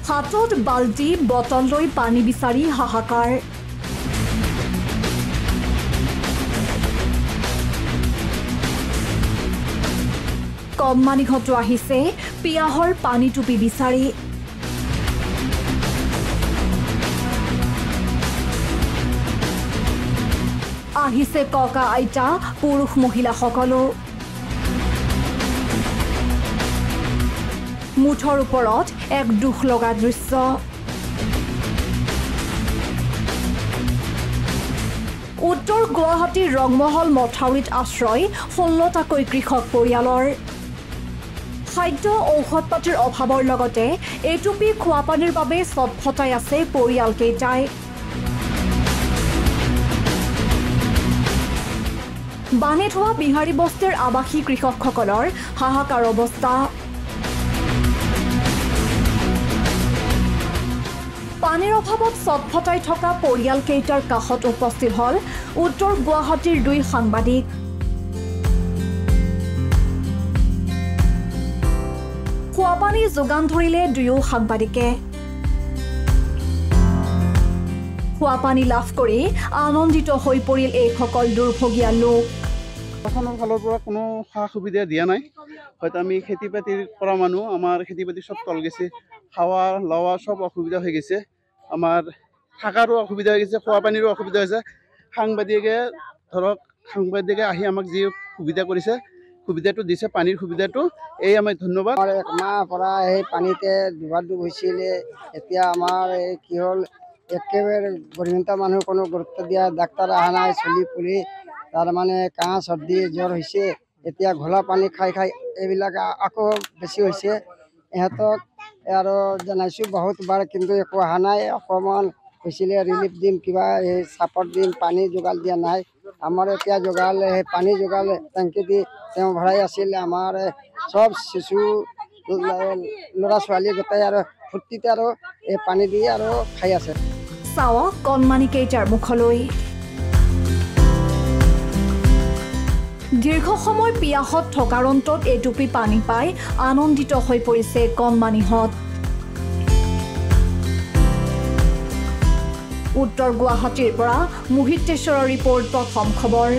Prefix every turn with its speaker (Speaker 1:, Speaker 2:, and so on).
Speaker 1: হাতত বাল্টি বটল লৈ পানী বিচাৰি হাহাকাৰ কমমানিঘটো আহিছে পিয়াহৰ পানী টুপি বিচাৰি আহিছে ককা আইতা পুৰুষ মহিলা সকলো মুঠৰ ওপৰত এক দুখ লগা দৃশ্য উত্তৰ গুৱাহাটীৰ ৰংমহল মথাউৰিত আশ্ৰয় 16টাকৈ কৃষক পৰিয়ালৰ খাদ্য ঔষধ পাতিৰ অভাৱৰ লগতে এটুপি খোৱাপানীৰ বাবে ছটফটাই আছে পৰিয়ালকেইটাই বানে থোৱা বিহাৰী বস্তিৰ আৱাসী কৃষকসকলৰ হাহাকাৰ অৱস্থা পানীৰ অভাৱত ছটফটাই থকা পৰিয়ালকেইটাৰ কাষত উপস্থিত হল উত্তৰ গুৱাহাটীৰ দুই সাংবাদিক খোৱাপানী যোগান ধৰিলে দুয়ো সাংবাদিকে খোৱাপানী লাভ কৰি আনন্দিত হৈ পৰিল এইসকল দুৰ্ভগীয়া লোক
Speaker 2: প্ৰশাসনৰ ফালৰ পৰা কোনো সা সুবিধা দিয়া নাই হয়তো আমি খেতি বাতিৰ কৰা মানুহ আমাৰ খেতি বাতি সব তল গৈছে খাওয়া লোৱা সব অসুবিধা হৈ গৈছে আমাৰ থাকাৰো অসুবিধা হৈ গৈছে খোৱাপানীৰো অসুবিধা হৈছে সাংবাদিকে আহি আমাক যি সুবিধা কৰিছে সুবিধাটো দিছে পানীৰ সুবিধাটো এই আমি ধন্যবাদ
Speaker 3: এক মাহ পৰা এই পানীতে ডুবাডুব হৈছিল এতিয়া আমাৰ এই কি হ'ল একেবাৰে গৰিমতা মানুহ কোনো গুৰুত্ব দিয়া ডাক্তৰ অহা নাই চলি পুলি তাৰ মানে কাহ চৰ্দি জ্বৰ হৈছে এতিয়া ঘোলা পানী খাই খাই এইবিলাক আকৌ বেছি হৈছে ইহঁতক আৰু জনাইছোঁ বহুতবাৰ কিন্তু একো অহা নাই অকণমান হৈছিলে ৰিলিফ দিম কিবা এই চাপৰ্ট দিম পানী যোগাল দিয়া নাই আমাৰ এতিয়া যোগাল সেই পানী যোগাল টেংকি দি তেওঁ ভৰাই আছিল আমাৰ সব শিশু ল'ৰা ছোৱালী গোটাই আৰু ফূৰ্তিতে আৰু এই পানী দি আৰু খাই আছে
Speaker 1: চাওক কণমানি কেইটাৰ মুখলৈ দীৰ্ঘ সময় পিয়াহত থকাৰ অন্তত এটুপি পানী পাই আনন্দিত হৈ পৰিছে কণমানিহঁত উত্তৰ গুৱাহাটীৰ পৰা মোহিতেশ্বৰৰ ৰিপৰ্ট প্ৰথম খবৰ